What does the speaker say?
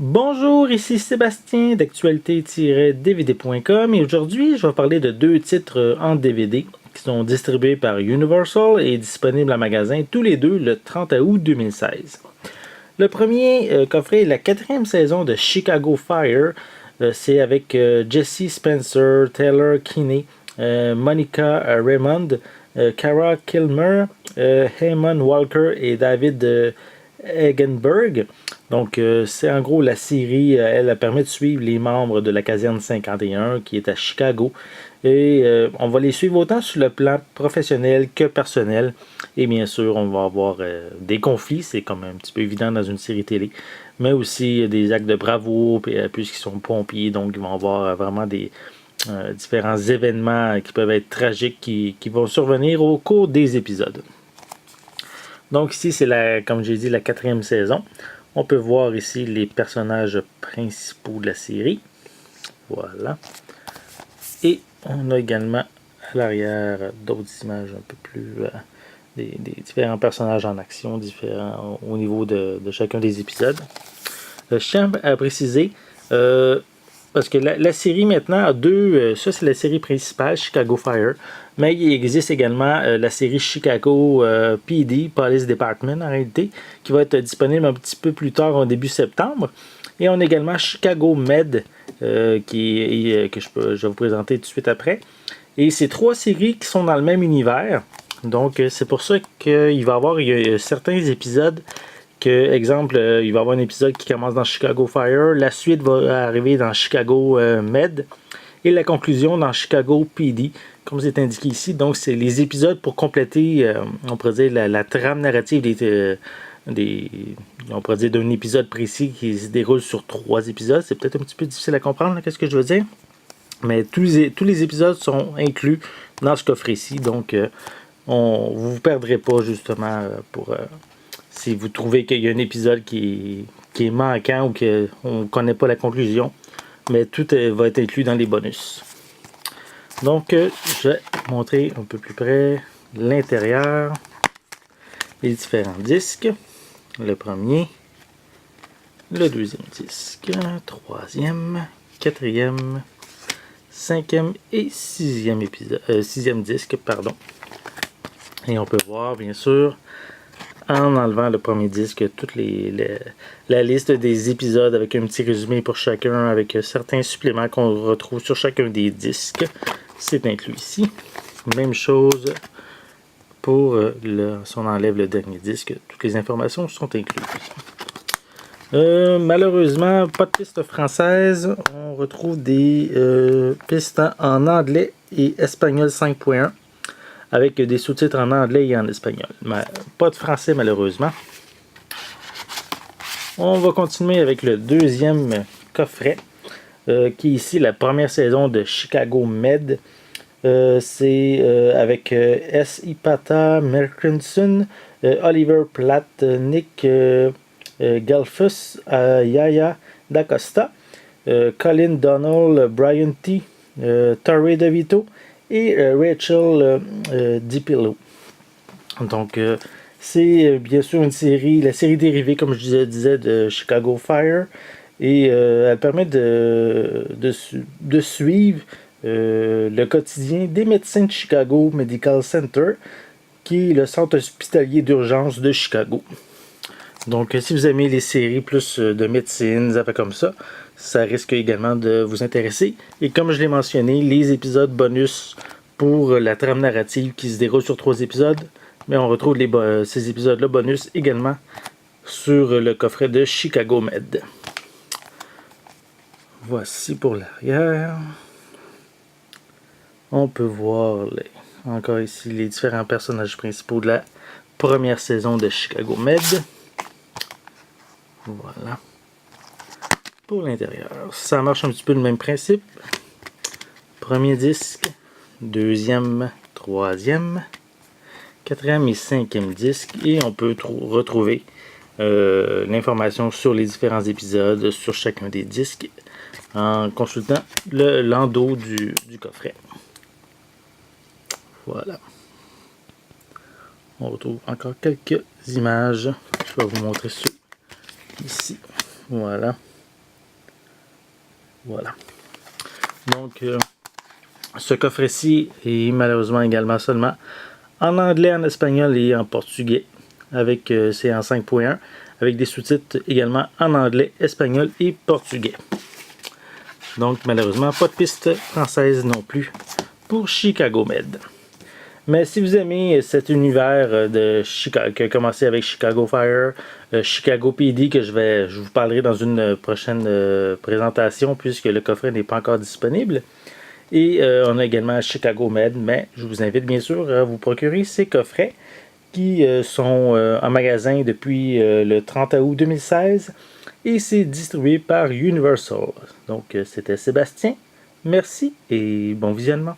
Bonjour, ici Sébastien d'actualité-dvd.com et aujourd'hui je vais parler de deux titres en DVD qui sont distribués par Universal et disponibles en magasin tous les deux le 30 août 2016. Le premier coffret est la quatrième saison de Chicago Fire. C'est avec Jesse Spencer, Taylor Kinney, Monica Raymond, Cara Kilmer, Heyman Walker et David Eggenberg. Donc, c'est en gros la série, elle permet de suivre les membres de la caserne 51 qui est à Chicago. Et on va les suivre autant sur le plan professionnel que personnel. Et bien sûr, on va avoir des conflits, c'est comme un petit peu évident dans une série télé. Mais aussi des actes de bravoure, puisqu'ils sont pompiers. Donc, ils vont avoir vraiment des différents événements qui peuvent être tragiques qui vont survenir au cours des épisodes. Donc ici, c'est comme j'ai dit, la quatrième saison. On peut voir ici les personnages principaux de la série. Voilà. Et on a également à l'arrière d'autres images un peu plus... des différents personnages en action, différents au niveau de chacun des épisodes. Je tiens à préciser... parce que la série maintenant a deux... ça, c'est la série principale, Chicago Fire. Mais il existe également la série Chicago PD, Police Department en réalité, qui va être disponible un petit peu plus tard, au début septembre. Et on a également Chicago Med, que je vais vous présenter tout de suite après. Et c'est trois séries qui sont dans le même univers. Donc, c'est pour ça qu'il va y avoir certains épisodes que, exemple, il va y avoir un épisode qui commence dans Chicago Fire, la suite va arriver dans Chicago Med, et la conclusion dans Chicago PD, comme c'est indiqué ici. Donc, c'est les épisodes pour compléter, on pourrait dire, la trame narrative on pourrait dire d'un épisode précis qui se déroule sur 3 épisodes. C'est peut-être un petit peu difficile à comprendre, qu'est-ce que je veux dire. Mais tous les épisodes sont inclus dans ce coffret-ci. Donc, vous ne vous perdrez pas, justement, si vous trouvez qu'il y a un épisode qui est manquant ou qu'on ne connaît pas la conclusion. Mais tout va être inclus dans les bonus. Donc, je vais montrer un peu plus près l'intérieur, les différents disques. Le premier, le deuxième disque, troisième, quatrième, cinquième et sixième disque, pardon. Et on peut voir, bien sûr, en enlevant le premier disque, toute la liste des épisodes avec un petit résumé pour chacun, avec certains suppléments qu'on retrouve sur chacun des disques. C'est inclus ici. Même chose pour si on enlève le dernier disque, toutes les informations sont incluses. Malheureusement, pas de pistes françaises. On retrouve des pistes en anglais et espagnol 5.1 avec des sous-titres en anglais et en espagnol. Mais pas de français malheureusement. On va continuer avec le deuxième coffret, qui est ici la première saison de Chicago Med. C'est avec S. Ipata Merkinson, Oliver Platt, Nick Galfus, Yaya D'Acosta, Colin Donnell, Brian T., Torrey DeVito et Rachel DiPillo. Donc, c'est bien sûr la série dérivée, comme je disais, de Chicago Fire. Et elle permet de suivre le quotidien des médecins de Chicago Medical Center, qui est le centre hospitalier d'urgence de Chicago. Donc, si vous aimez les séries plus de médecine, des affaires comme ça risque également de vous intéresser. Et comme je l'ai mentionné, les épisodes bonus pour la trame narrative qui se déroule sur 3 épisodes, mais on retrouve ces épisodes-là bonus également sur le coffret de Chicago Med. Voici pour l'arrière. On peut voir encore ici les différents personnages principaux de la première saison de Chicago Med. Voilà. Pour l'intérieur, ça marche un petit peu le même principe. Premier disque, deuxième, troisième, quatrième et cinquième disque. Et on peut retrouver l'information sur les différents épisodes sur chacun des disques en consultant l'endos du coffret. Voilà. On retrouve encore quelques images. Je vais vous montrer ceux ici. Voilà. Voilà. Donc, ce coffret-ci est malheureusement également seulement en anglais, en espagnol et en portugais. C'est en 5.1, avec des sous-titres également en anglais, espagnol et portugais. Donc, malheureusement, pas de piste française non plus pour Chicago Med. Mais si vous aimez cet univers de Chicago, qui a commencé avec Chicago Fire, Chicago PD, que je vous parlerai dans une prochaine présentation, puisque le coffret n'est pas encore disponible. Et on a également Chicago Med, mais je vous invite bien sûr à vous procurer ces coffrets qui sont en magasin depuis le 30 août 2016 et c'est distribué par Universal. Donc c'était Sébastien, merci et bon visionnement.